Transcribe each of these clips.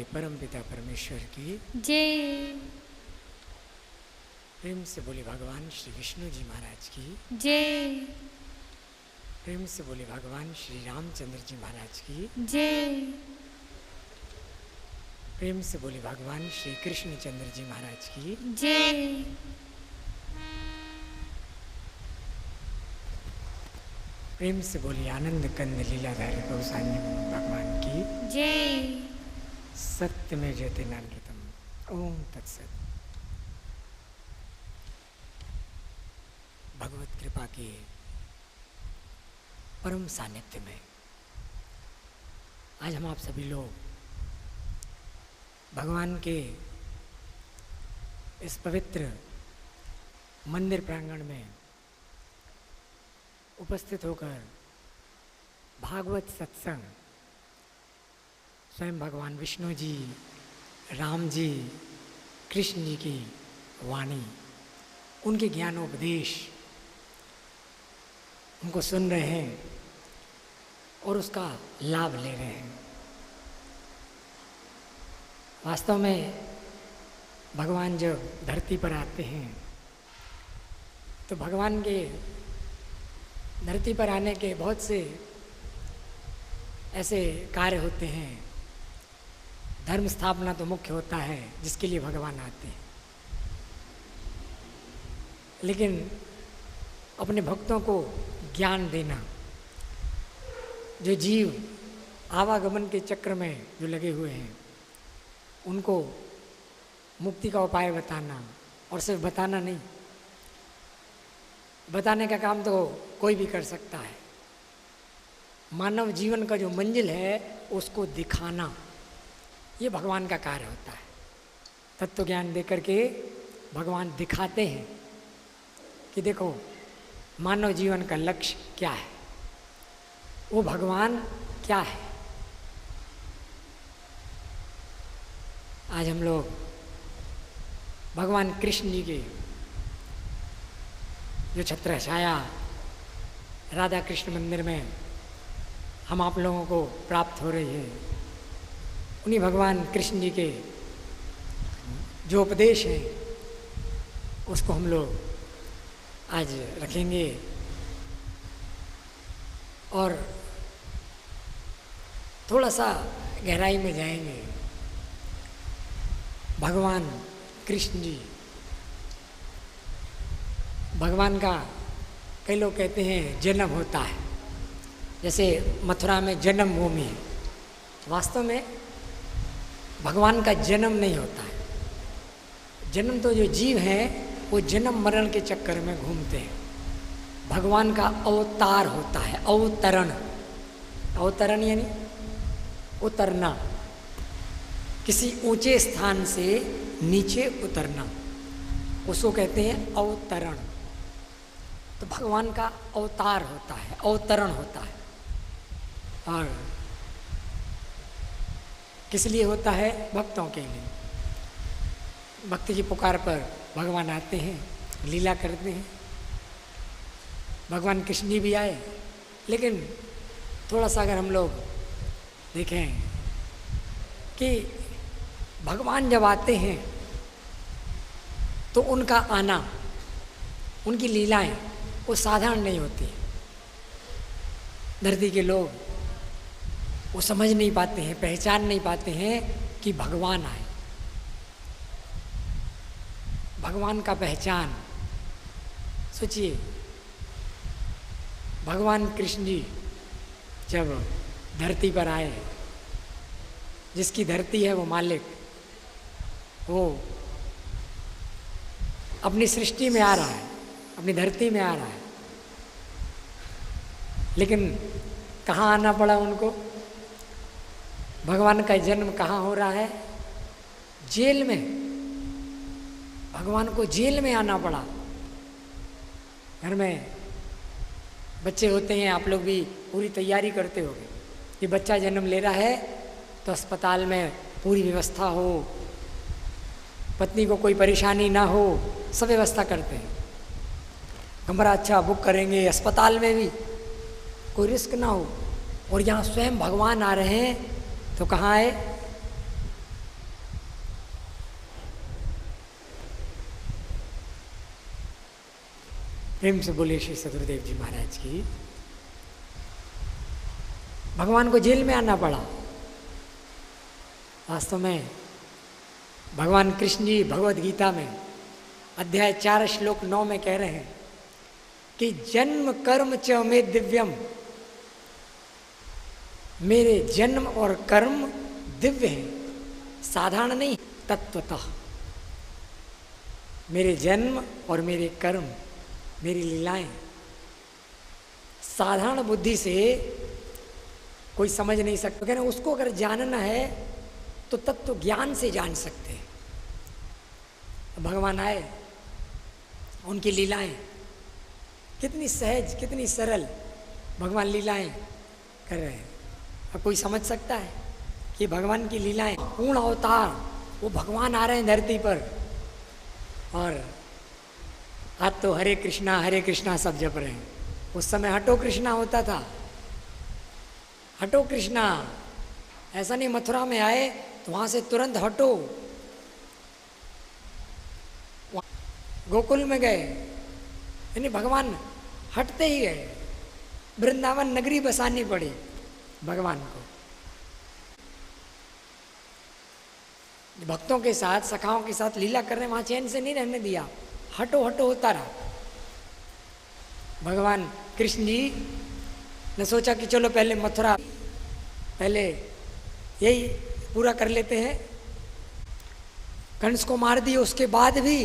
बोलिए परम पिता परमेश्वर की जय। प्रेम से बोले भगवान श्री विष्णु जी महाराज की जय। प्रेम से बोले भगवान श्री रामचंद्र जी महाराज की जय। प्रेम से बोले भगवान श्री कृष्ण चंद्र जी महाराज की जय। प्रेम से बोली आनंद कंद लीलाधारी गोसाई भगवान की जय। सत्य में जयते नानृतम। ओम तत्सत। भगवत कृपा के परम सानिध्य में आज हम आप सभी लोग भगवान के इस पवित्र मंदिर प्रांगण में उपस्थित होकर भागवत सत्संग स्वयं भगवान विष्णु जी, राम जी, कृष्ण जी की वाणी, उनके ज्ञानोपदेश उनको सुन रहे हैं और उसका लाभ ले रहे हैं। वास्तव में भगवान जब धरती पर आते हैं तो भगवान के धरती पर आने के बहुत से ऐसे कार्य होते हैं। धर्म स्थापना तो मुख्य होता है जिसके लिए भगवान आते हैं, लेकिन अपने भक्तों को ज्ञान देना, जो जीव आवागमन के चक्र में जो लगे हुए हैं उनको मुक्ति का उपाय बताना, और सिर्फ बताना नहीं, बताने का काम तो कोई भी कर सकता है। मानव जीवन का जो मंजिल है उसको दिखाना, ये भगवान का कार्य होता है। तत्व ज्ञान देकर के भगवान दिखाते हैं कि देखो मानव जीवन का लक्ष्य क्या है, वो भगवान क्या है। आज हम लोग भगवान कृष्ण जी के जो छत्र छाया राधा कृष्ण मंदिर में हम आप लोगों को प्राप्त हो रही है, उन्हीं भगवान कृष्ण जी के जो उपदेश हैं उसको हम लोग आज रखेंगे और थोड़ा सा गहराई में जाएंगे। भगवान कृष्ण जी, भगवान का कई लोग कहते हैं जन्म होता है, जैसे मथुरा में जन्म भूमि है। वास्तव में भगवान का जन्म नहीं होता है। जन्म तो जो जीव हैं वो जन्म मरण के चक्कर में घूमते हैं। भगवान का अवतार होता है, अवतरण। अवतरण यानी उतरना, किसी ऊंचे स्थान से नीचे उतरना, उसको कहते हैं अवतरण। तो भगवान का अवतार होता है, अवतरण होता है। और किस लिए होता है? भक्तों के लिए। भक्ति की पुकार पर भगवान आते हैं, लीला करते हैं। भगवान कृष्ण जी भी आए, लेकिन थोड़ा सा अगर हम लोग देखें कि भगवान जब आते हैं तो उनका आना, उनकी लीलाएं वो साधारण नहीं होती। धरती के लोग वो समझ नहीं पाते हैं, पहचान नहीं पाते हैं कि भगवान आए। भगवान का पहचान, सोचिए, भगवान कृष्ण जी जब धरती पर आए, जिसकी धरती है वो मालिक, वो अपनी सृष्टि में आ रहा है, अपनी धरती में आ रहा है, लेकिन कहाँ आना पड़ा उनको? भगवान का जन्म कहाँ हो रहा है? जेल में। भगवान को जेल में आना पड़ा। घर में बच्चे होते हैं, आप लोग भी पूरी तैयारी करते होंगे कि बच्चा जन्म ले रहा है तो अस्पताल में पूरी व्यवस्था हो, पत्नी को कोई परेशानी ना हो, सब व्यवस्था करते हैं। कमरा अच्छा बुक करेंगे, अस्पताल में भी कोई रिस्क ना हो। और यहाँ स्वयं भगवान आ रहे हैं तो कहाँ आए? प्रेम से बोले श्री सदगुरुदेव जी महाराज की। भगवान को जेल में आना पड़ा। वास्तव में भगवान कृष्ण जी भगवद गीता में अध्याय 4 श्लोक 9 में कह रहे हैं कि जन्म कर्म च मे दिव्यम, मेरे जन्म और कर्म दिव्य हैं, साधारण नहीं, तत्वतः। मेरे जन्म और मेरे कर्म, मेरी लीलाएं साधारण बुद्धि से कोई समझ नहीं सकता। कहना उसको अगर जानना है तो तत्व ज्ञान से जान सकते हैं। भगवान आए, उनकी लीलाएं कितनी सहज, कितनी सरल भगवान लीलाएं कर रहे हैं। अब कोई समझ सकता है कि भगवान की लीलाएं पूर्ण अवतार, वो भगवान आ रहे हैं धरती पर, और आज तो हरे कृष्णा सब जप रहे हैं। उस समय हटो कृष्णा होता था। हटो कृष्णा, ऐसा नहीं मथुरा में आए तो वहां से तुरंत हटो, गोकुल में गए, यानी भगवान हटते ही गए। वृंदावन नगरी बसानी पड़ी भगवान को। भक्तों के साथ, सखाओं के साथ लीला कर रहे, वहां चैन से नहीं रहने दिया, हटो हटो होता रहा। भगवान कृष्ण जी ने सोचा कि चलो पहले मथुरा, पहले यही पूरा कर लेते हैं। कंस को मार दिया, उसके बाद भी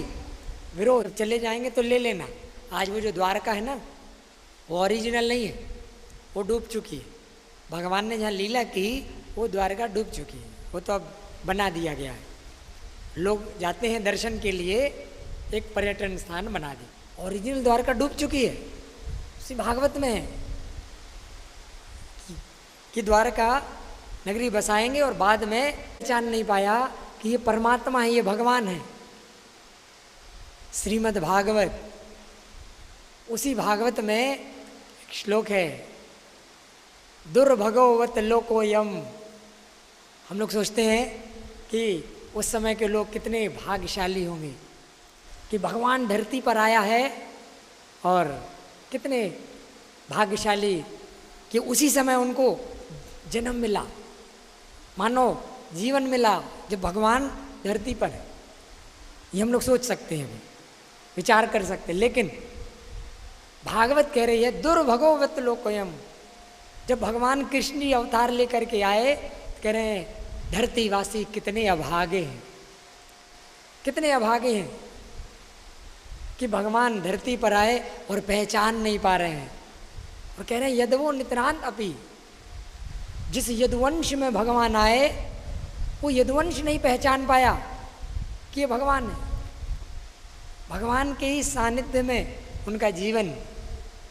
विरोध, चले जाएंगे तो ले लेना। आज वो जो द्वारका है ना, वो ओरिजिनल नहीं है, वो डूब चुकी है। भगवान ने जहाँ लीला की वो द्वारका डूब चुकी है, वो तो अब बना दिया गया है। लोग जाते हैं दर्शन के लिए, एक पर्यटन स्थान बना दी। ओरिजिनल द्वारका डूब चुकी है। उसी भागवत में है कि द्वारका नगरी बसाएंगे और बाद में पहचान नहीं पाया कि ये परमात्मा है, ये भगवान है। श्रीमद् भागवत, उसी भागवत में एक श्लोक है, दुर्भगवत लोकोयम। हम लोग सोचते हैं कि उस समय के लोग कितने भाग्यशाली होंगे कि भगवान धरती पर आया है, और कितने भाग्यशाली कि उसी समय उनको जन्म मिला, मानव जीवन मिला जब भगवान धरती पर है। ये हम लोग सोच सकते हैं, विचार कर सकते हैं। लेकिन भागवत कह रही है दुर्भगवत लोकोयम। जब भगवान कृष्ण जी अवतार लेकर के आए, कह रहे हैं धरतीवासी कितने अभागे हैं, कितने अभागे हैं कि भगवान धरती पर आए और पहचान नहीं पा रहे हैं। और कह रहे हैं यदवो नितरांत अपि, जिस यदुवंश में भगवान आए वो यदुवंश नहीं पहचान पाया कि ये भगवान है। भगवान के ही सानिध्य में उनका जीवन,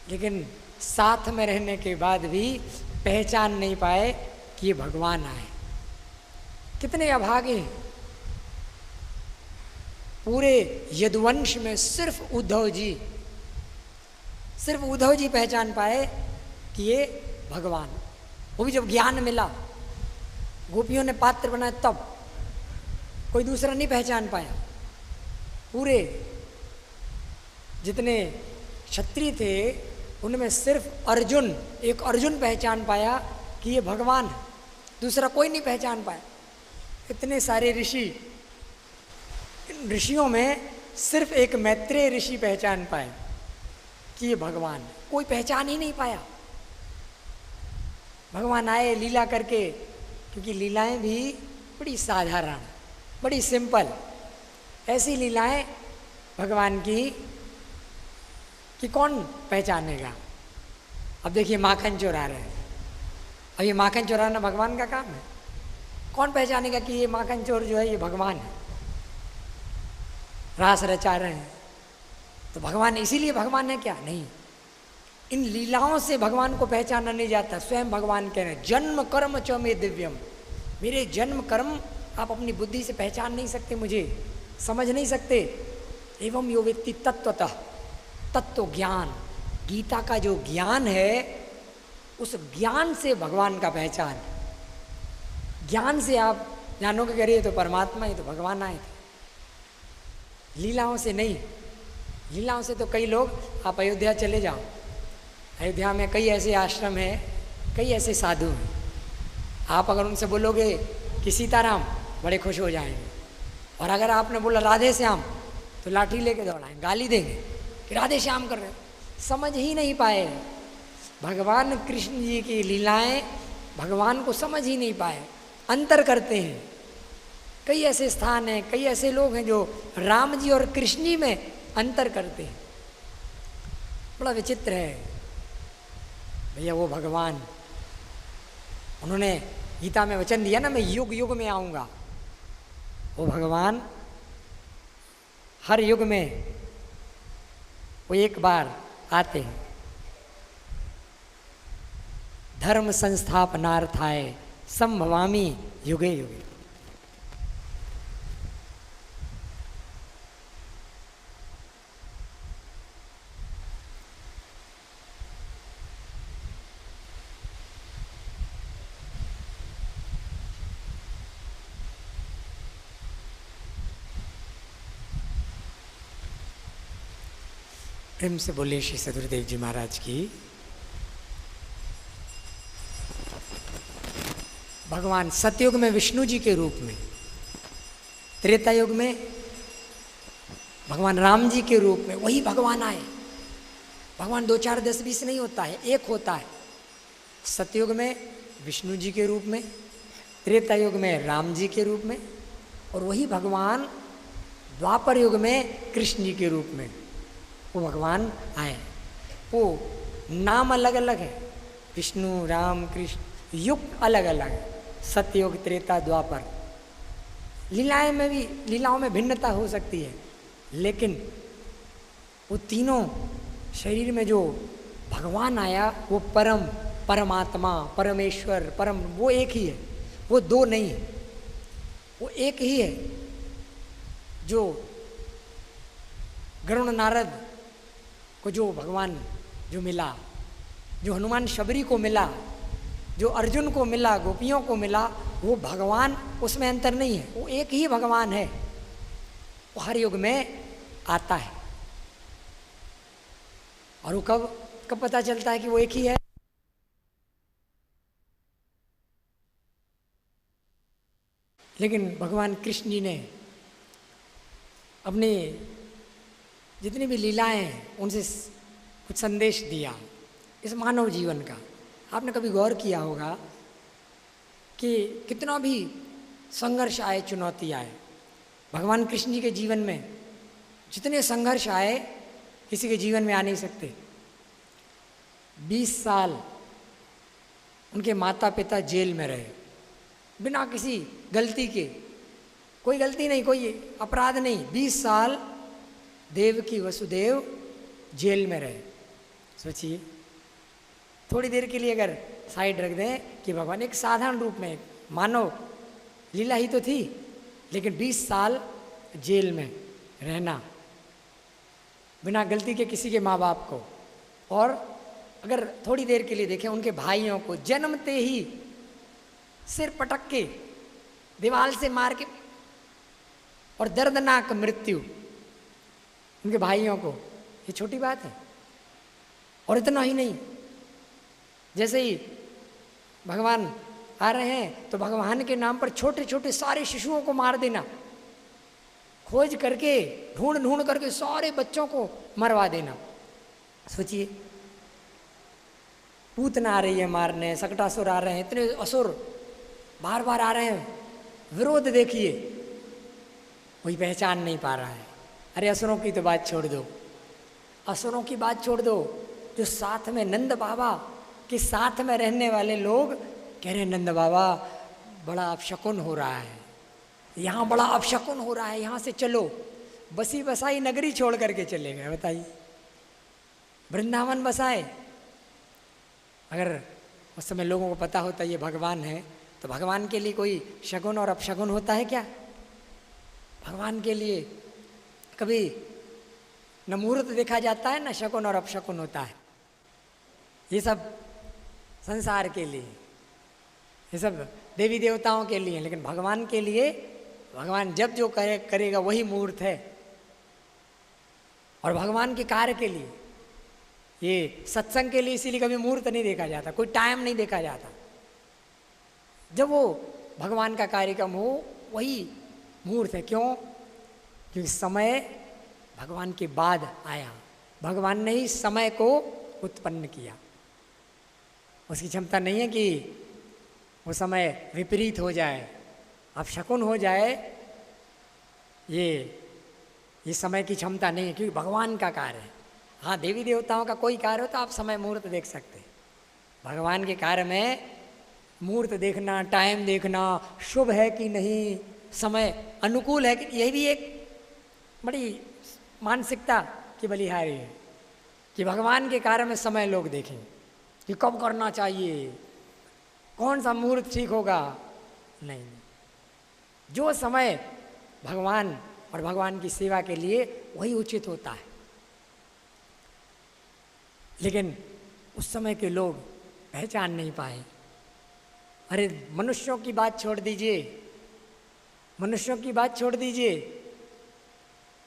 लेकिन साथ में रहने के बाद भी पहचान नहीं पाए कि ये भगवान आए। कितने अभागे हैं। पूरे यदुवंश में सिर्फ उद्धव जी पहचान पाए कि ये भगवान, वो भी जब ज्ञान मिला, गोपियों ने पात्र बनाया तब, कोई दूसरा नहीं पहचान पाया। पूरे जितने क्षत्रिय थे उनमें सिर्फ अर्जुन, एक अर्जुन पहचान पाया कि ये भगवान है, दूसरा कोई नहीं पहचान पाया। इतने सारे ऋषि, इन ऋषियों में सिर्फ एक मैत्रेय ऋषि पहचान पाए कि ये भगवान है, कोई पहचान ही नहीं पाया। भगवान आए लीला करके, क्योंकि लीलाएं भी बड़ी साधारण, बड़ी सिंपल, ऐसी लीलाएं भगवान की कि कौन पहचानेगा। अब देखिए माखन चुरा रहे हैं, अब ये माखन चुराना भगवान का काम है। कौन पहचानेगा कि ये माखन चोर जो है ये भगवान है। रास रचा रहे हैं तो भगवान इसीलिए भगवान है क्या? नहीं, इन लीलाओं से भगवान को पहचाना नहीं जाता। स्वयं भगवान कह रहे हैं जन्म कर्म च मे दिव्यम, मेरे जन्म कर्म आप अपनी बुद्धि से पहचान नहीं सकते, मुझे समझ नहीं सकते। एवं यो व्यक्ति तत्वतः, तत्व ज्ञान, गीता का जो ज्ञान है उस ज्ञान से भगवान का पहचान। ज्ञान से आप जानोगे कि अरे ये तो परमात्मा, ये तो भगवान आए थे, लीलाओं से नहीं। लीलाओं से तो कई लोग, आप अयोध्या चले जाओ, अयोध्या में कई ऐसे आश्रम हैं, कई ऐसे साधु हैं, आप अगर उनसे बोलोगे कि सीताराम, बड़े खुश हो जाएंगे। और अगर आपने बोला राधे श्याम, तो लाठी लेके दौड़ाएंगे, गाली देंगे कि राधे श्याम कर रहे हो। समझ ही नहीं पाए भगवान कृष्ण जी की लीलाएं, भगवान को समझ ही नहीं पाए, अंतर करते हैं। कई ऐसे स्थान हैं, कई ऐसे लोग हैं जो राम जी और कृष्ण जी में अंतर करते हैं। बड़ा विचित्र है भैया। वो भगवान, उन्होंने गीता में वचन दिया ना, मैं युग युग में आऊँगा। वो भगवान हर युग में वो एक बार आते हैं। धर्म संस्थापनार्थाय संभवामि युगे युगे। प्रेम से बोलिए श्री सदगुरुदेव जी महाराज की। भगवान सतयुग में विष्णु जी के रूप में, त्रेता युग में भगवान राम जी के रूप में वही भगवान आए। भगवान 2 4 10 20 नहीं होता है, एक होता है। सतयुग में विष्णु जी के रूप में, त्रेता युग में राम जी के रूप में, और वही भगवान द्वापर युग में कृष्ण जी के रूप में वो भगवान आए। वो नाम अलग अलग है, विष्णु राम कृष्ण, युग अलग अलग है, सतयुग त्रेता द्वापर। लीलाएं में भी, लीलाओं में भिन्नता हो सकती है, लेकिन वो तीनों शरीर में जो भगवान आया वो परम, परमात्मा, परमेश्वर, परम, वो एक ही है, वो दो नहीं है, वो एक ही है। जो गरुड़ नारद को जो भगवान जो मिला, जो हनुमान शबरी को मिला, जो अर्जुन को मिला, गोपियों को मिला, वो भगवान, उसमें अंतर नहीं है, वो एक ही भगवान है। वो हर युग में आता है। और वो कब कब पता चलता है कि वो एक ही है? लेकिन भगवान कृष्ण जी ने अपने जितनी भी लीलाएं हैं उनसे कुछ संदेश दिया इस मानव जीवन का। आपने कभी गौर किया होगा कि कितना भी संघर्ष आए, चुनौती आए, भगवान कृष्ण जी के जीवन में जितने संघर्ष आए किसी के जीवन में आ नहीं सकते। 20 साल उनके माता पिता जेल में रहे बिना किसी गलती के, कोई गलती नहीं, कोई अपराध नहीं। 20 साल देवकी वसुदेव जेल में रहे। सोचिए, थोड़ी देर के लिए अगर साइड रख दें कि भगवान एक साधारण रूप में मानव लीला ही तो थी, लेकिन 20 साल जेल में रहना बिना गलती के किसी के माँ बाप को, और अगर थोड़ी देर के लिए देखें उनके भाइयों को जन्मते ही सिर पटक के दीवार से मार के, और दर्दनाक मृत्यु उनके भाइयों को, ये छोटी बात है। और इतना ही नहीं, जैसे ही भगवान आ रहे हैं तो भगवान के नाम पर छोटे छोटे सारे शिशुओं को मार देना, खोज करके ढूंढ ढूंढ करके सारे बच्चों को मरवा देना। सोचिए, पूतना आ रही है मारने, सकटासुर आ रहे हैं, इतने असुर बार बार आ रहे हैं, विरोध देखिए, कोई पहचान नहीं पा रहा है। अरे असुरों की तो बात छोड़ दो, असुरों की बात छोड़ दो, जो साथ में नंद बाबा के साथ में रहने वाले लोग कह रहे हैं नंद बाबा बड़ा अपशकुन हो रहा है, यहाँ बड़ा अपशकुन हो रहा है, यहाँ से चलो। बसी बसाई नगरी छोड़ करके चले गए। बताइए, वृंदावन बसाए। अगर उस समय लोगों को पता होता ये भगवान है, तो भगवान के लिए कोई शगुन और अपशगुन होता है क्या? भगवान के लिए कभी न मुहूर्त देखा जाता है, न शकुन और अपशकुन होता है। ये सब संसार के लिए, ये सब देवी देवताओं के लिए, लेकिन भगवान के लिए भगवान जब जो करेगा वही मुहूर्त है। और भगवान के कार्य के लिए, ये सत्संग के लिए इसीलिए कभी मुहूर्त नहीं देखा जाता, कोई टाइम नहीं देखा जाता। जब वो भगवान का कार्यक्रम हो वही मुहूर्त है। क्यों? क्योंकि समय भगवान के बाद आया, भगवान ने ही समय को उत्पन्न किया। उसकी क्षमता नहीं है कि वो समय विपरीत हो जाए, अब शकुन हो जाए, ये समय की क्षमता नहीं है, क्योंकि भगवान का कार्य है। हाँ, देवी देवताओं का कोई कार्य हो तो आप समय मुहूर्त देख सकते हैं। भगवान के कार्य में मुहूर्त देखना, टाइम देखना, शुभ है कि नहीं, समय अनुकूल है कि, यही भी एक बड़ी मानसिकता की बलिहारी है कि भगवान के कार्य में समय लोग देखें कि कब करना चाहिए, कौन सा मुहूर्त ठीक होगा। नहीं, जो समय भगवान और भगवान की सेवा के लिए वही उचित होता है। लेकिन उस समय के लोग पहचान नहीं पाए। अरे मनुष्यों की बात छोड़ दीजिए, मनुष्यों की बात छोड़ दीजिए,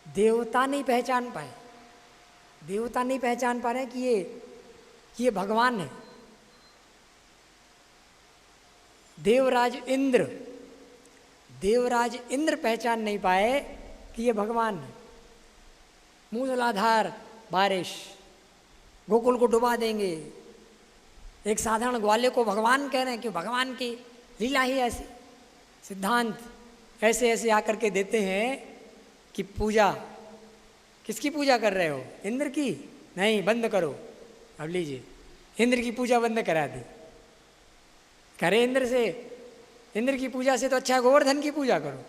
देवता नहीं पहचान पाए, देवता नहीं पहचान पा रहे कि ये भगवान है। देवराज इंद्र पहचान नहीं पाए कि ये भगवान है। मूसलाधार बारिश गोकुल को डुबा देंगे, एक साधारण ग्वाले को भगवान कह रहे हैं, क्यों? भगवान की लीला ही ऐसी, सिद्धांत ऐसे ऐसे आकर के देते हैं कि पूजा, किसकी पूजा कर रहे हो? इंद्र की? नहीं, बंद करो। अब लीजिए, इंद्र की पूजा बंद करा दी। करे इंद्र की पूजा से तो अच्छा गोवर्धन की पूजा करो।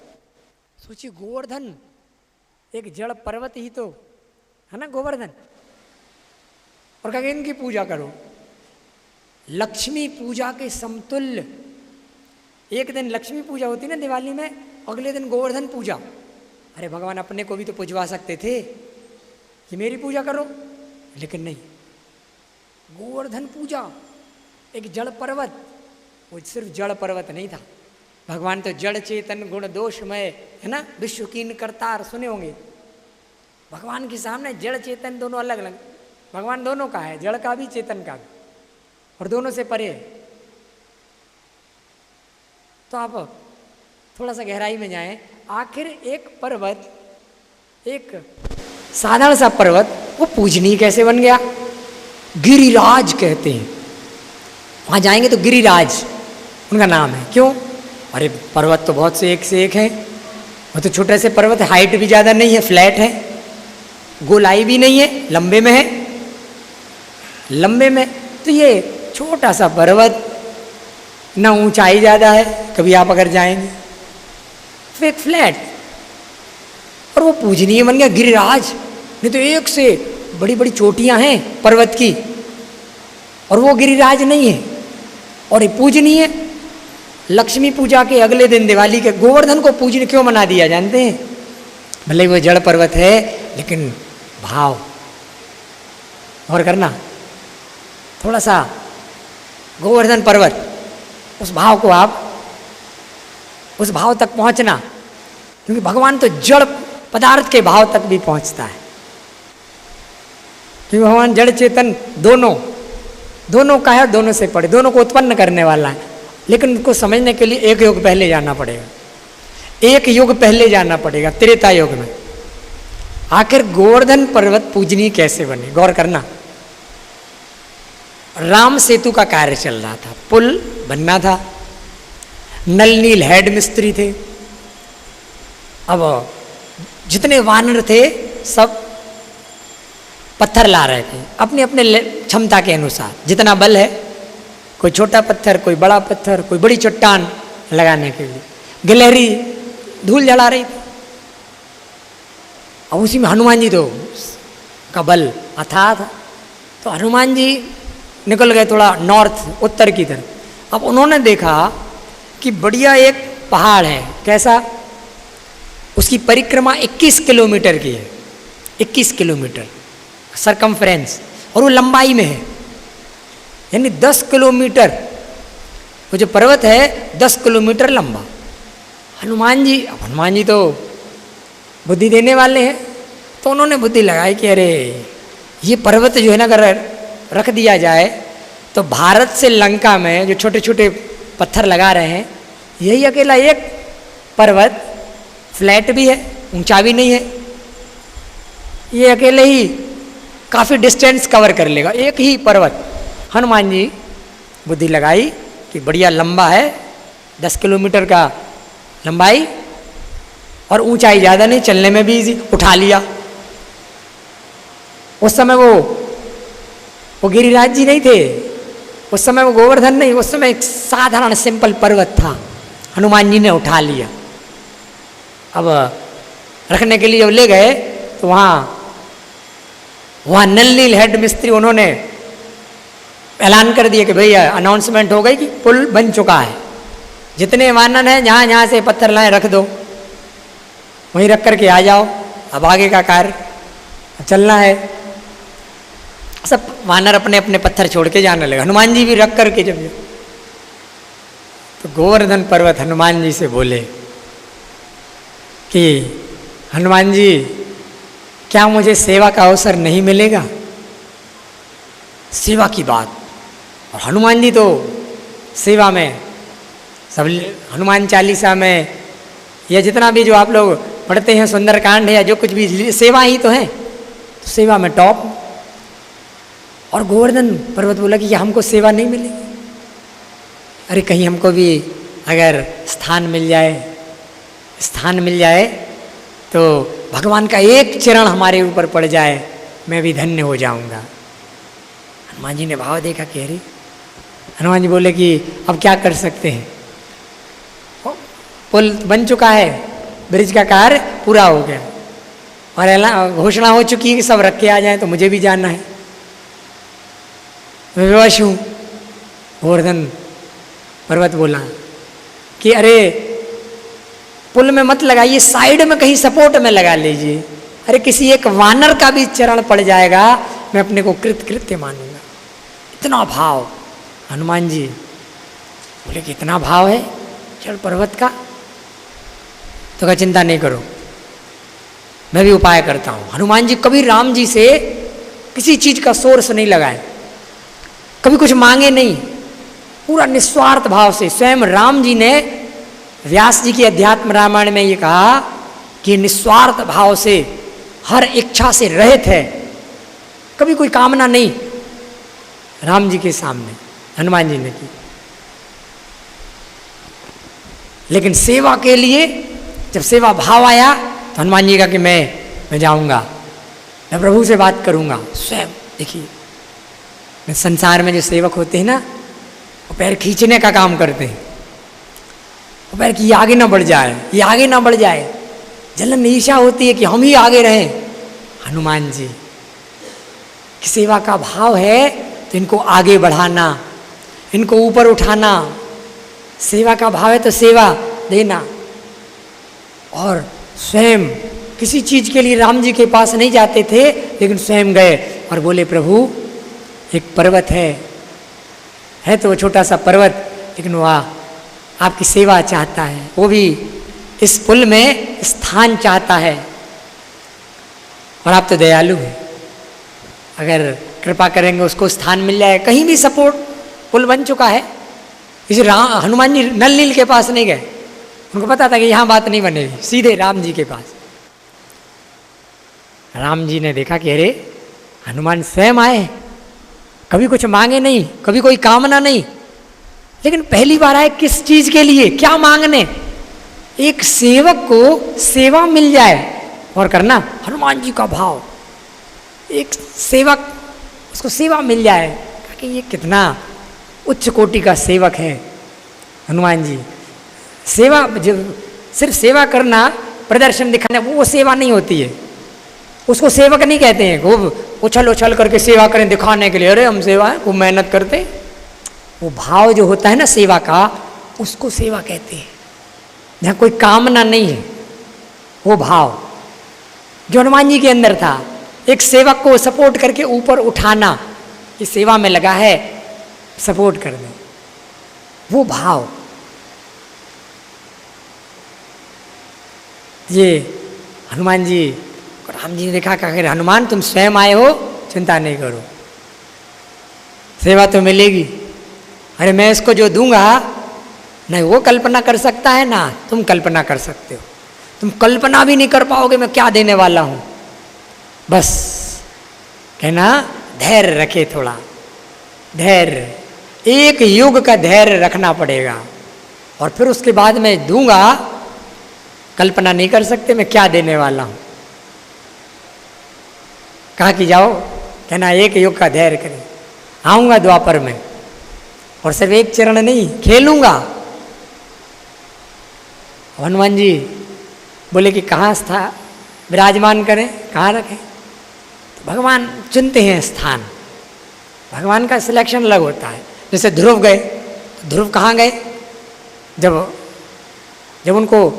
सोचिए, गोवर्धन एक जड़ पर्वत ही तो है ना, गोवर्धन, और कहा इनकी पूजा करो। लक्ष्मी पूजा के समतुल्य, एक दिन लक्ष्मी पूजा होती ना दिवाली में, अगले दिन गोवर्धन पूजा। अरे भगवान अपने को भी तो पुजवा सकते थे कि मेरी पूजा करो, लेकिन नहीं, गोवर्धन पूजा, एक जड़ पर्वत। वो सिर्फ जड़ पर्वत नहीं था, भगवान तो जड़ चेतन गुण दोषमय है ना, विश्व कीन करतार सुने होंगे। भगवान के सामने जड़ चेतन दोनों अलग अलग, भगवान दोनों का है, जड़ का भी चेतन का भी, और दोनों से परे है। तो आप थोड़ा सा गहराई में जाएं, आखिर एक पर्वत, एक साधारण सा पर्वत, वो पूजनीय कैसे बन गया? गिरिराज कहते हैं, वहां जाएंगे तो गिरिराज उनका नाम है। क्यों? अरे पर्वत तो बहुत से एक हैं, वो तो छोटे से पर्वत है, हाइट भी ज़्यादा नहीं है, फ्लैट है, गोलाई भी नहीं है, लंबे में है, लंबे में। तो ये छोटा सा पर्वत, ना ऊंचाई ज़्यादा है, कभी आप अगर जाएंगे तो एक फ्लैट, और वो पूजनीय बन गया गिरिराज। नहीं तो एक से बड़ी बड़ी चोटियां हैं पर्वत की, और वो गिरिराज नहीं है, और ये पूजनीय। लक्ष्मी पूजा के अगले दिन दिवाली के गोवर्धन को पूजनीय क्यों मना दिया जानते हैं? भले वो जड़ पर्वत है, लेकिन भाव और करना, थोड़ा सा गोवर्धन पर्वत, उस भाव को आप, उस भाव तक पहुंचना, क्योंकि भगवान तो जड़ पदार्थ के भाव तक भी पहुंचता है। क्योंकि भगवान जड़ चेतन दोनों का है, दोनों से पड़े, दोनों को उत्पन्न करने वाला है। लेकिन उनको समझने के लिए एक युग पहले जाना पड़ेगा, एक युग पहले जाना पड़ेगा, त्रेता युग में। आखिर गोवर्धन पर्वत पूजनीय कैसे बने? गौर करना। राम सेतु का कार्य चल रहा था, पुल बनना था, नल नील हेड मिस्त्री थे। अब जितने वानर थे सब पत्थर ला रहे थे अपने अपने क्षमता के अनुसार, जितना बल है, कोई छोटा पत्थर, कोई बड़ा पत्थर, कोई बड़ी चट्टान लगाने के लिए। गिलहरी धूल जला रही थी, और उसी में हनुमान जी तो का बल अथाह था, तो हनुमान जी निकल गए थोड़ा नॉर्थ, उत्तर की तरफ। अब उन्होंने देखा कि बढ़िया एक पहाड़ है, कैसा? उसकी परिक्रमा 21 किलोमीटर की है, 21 किलोमीटर सरकमफ्रेंस, और वो लंबाई में है, यानी 10 किलोमीटर। वो जो पर्वत है 10 किलोमीटर लंबा। हनुमान जी तो बुद्धि देने वाले हैं, तो उन्होंने बुद्धि लगाई कि अरे ये पर्वत जो है ना अगर रख दिया जाए तो भारत से लंका में जो छोटे छोटे पत्थर लगा रहे हैं, यही अकेला एक पर्वत फ्लैट भी है, ऊंचा भी नहीं है, ये अकेले ही काफ़ी डिस्टेंस कवर कर लेगा, एक ही पर्वत। हनुमान जी बुद्धि लगाई कि बढ़िया लंबा है, 10 किलोमीटर का लंबाई और ऊंचाई ज़्यादा नहीं, चलने में भी इजी, उठा लिया। उस समय वो गिरिराज जी नहीं थे, उस समय वो गोवर्धन नहीं, उस समय एक साधारण सिंपल पर्वत था, हनुमान जी ने उठा लिया। अब रखने के लिए जब ले गए तो वहाँ नल हेड मिस्त्री उन्होंने ऐलान कर दिया कि भैया अनाउंसमेंट हो गई कि पुल बन चुका है, जितने वानर हैं जहाँ जहाँ से पत्थर लाए रख दो, वहीं रख करके आ जाओ, अब आगे का कार्य चलना है। सब वानर अपने अपने पत्थर छोड़ के जाने लगे, हनुमान जी भी रख करके जब तो गोवर्धन पर्वत हनुमान जी से बोले कि हनुमान जी क्या मुझे सेवा का अवसर नहीं मिलेगा? सेवा की बात, और हनुमान जी तो सेवा में सब, हनुमान चालीसा में या जितना भी जो आप लोग पढ़ते हैं सुंदरकांड है या जो कुछ भी, सेवा ही तो है, तो सेवा में टॉप। और गोवर्धन पर्वत बोला कि हमको सेवा नहीं मिलेगी, अरे कहीं हमको भी अगर स्थान मिल जाए तो भगवान का एक चरण हमारे ऊपर पड़ जाए, मैं भी धन्य हो जाऊंगा। हनुमान जी ने भाव देखा कि अरे, हनुमान जी बोले कि अब क्या कर सकते हैं, पुल बन चुका है, ब्रिज का कार्य पूरा हो गया और घोषणा हो चुकी है कि सब रख के आ जाए, तो मुझे भी जाना है, मैं विवश हूँ। गोवर्धन पर्वत बोला कि अरे पुल में मत लगाइए, साइड में कहीं सपोर्ट में लगा लीजिए, अरे किसी एक वानर का भी चरण पड़ जाएगा, मैं अपने को कृत्य मानूंगा। इतना भाव हनुमान जी बोले कि इतना भाव है चल पर्वत का, तो क्या चिंता नहीं करो, मैं भी उपाय करता हूँ। हनुमान जी कभी राम जी से किसी चीज का सोर्स नहीं लगाए, कभी कुछ मांगे नहीं, पूरा निस्वार्थ भाव से। स्वयं राम जी ने व्यास जी की अध्यात्म रामायण में ये कहा कि निस्वार्थ भाव से हर इच्छा से रहित है, कभी कोई कामना नहीं राम जी के सामने हनुमान जी ने की। लेकिन सेवा के लिए जब सेवा भाव आया तो हनुमान जी का कि मैं जाऊंगा, मैं प्रभु से बात करूंगा। स्वयं देखिए संसार में जो सेवक होते हैं ना, वो पैर खींचने का काम करते हैं, वो पैर कि ये आगे ना बढ़ जाए, ये आगे ना बढ़ जाए, जलन ईर्ष्या होती है कि हम ही आगे रहें। हनुमान जी की सेवा का भाव है तो इनको आगे बढ़ाना, इनको ऊपर उठाना, सेवा का भाव है तो सेवा देना। और स्वयं किसी चीज के लिए राम जी के पास नहीं जाते थे, लेकिन स्वयं गए और बोले प्रभु एक पर्वत है तो वो छोटा सा पर्वत, लेकिन वह आपकी सेवा चाहता है, वो भी इस पुल में स्थान चाहता है, और आप तो दयालु हैं, अगर कृपा करेंगे उसको स्थान मिल जाए। कहीं भी सपोर्ट, पुल बन चुका है, इसे हनुमान जी नल नील के पास नहीं गए, उनको पता था कि यहाँ बात नहीं बनेगी, सीधे राम जी के पास। राम जी ने देखा कि अरे हनुमान स्वयं आए, कभी कुछ मांगे नहीं, कभी कोई कामना नहीं, लेकिन पहली बार आए किस चीज के लिए, क्या मांगने? एक सेवक को सेवा मिल जाए और करना, हनुमान जी का भाव, एक सेवक उसको सेवा मिल जाए, कि ये कितना उच्च कोटि का सेवक है हनुमान जी। सेवा जब सिर्फ सेवा करना, प्रदर्शन दिखाना, वो सेवा नहीं होती है, उसको सेवक नहीं कहते हैं। वो उछल उछल करके सेवा करें दिखाने के लिए, अरे हम सेवा है, वो मेहनत करते। वो भाव जो होता है ना सेवा का, उसको सेवा कहते हैं, जहाँ कोई कामना नहीं है, वो भाव जो हनुमान जी के अंदर था। एक सेवक को सपोर्ट करके ऊपर उठाना, कि सेवा में लगा है, सपोर्ट कर दे, वो भाव। ये हनुमान जी राम जी ने देखा कि अगर हनुमान तुम स्वयं आए हो, चिंता नहीं करो, सेवा तो मिलेगी। अरे मैं इसको जो दूंगा, नहीं वो कल्पना कर सकता है ना तुम कल्पना कर सकते हो, तुम कल्पना भी नहीं कर पाओगे मैं क्या देने वाला हूं। बस कहना धैर्य रखे, थोड़ा धैर्य, एक युग का धैर्य रखना पड़ेगा, और फिर उसके बाद मैं दूंगा, कल्पना नहीं कर सकते मैं क्या देने वाला हूं। कहा कि जाओ, कहना एक युग का धैर्य करें, आऊंगा द्वापर में, और सिर्फ एक चरण नहीं खेलूंगा। हनुमान जी बोले कि कहाँ विराजमान करें, कहाँ रखें? तो भगवान चुनते हैं स्थान, भगवान का सिलेक्शन अलग होता है। जैसे ध्रुव गए, ध्रुव कहाँ गए? जब उनको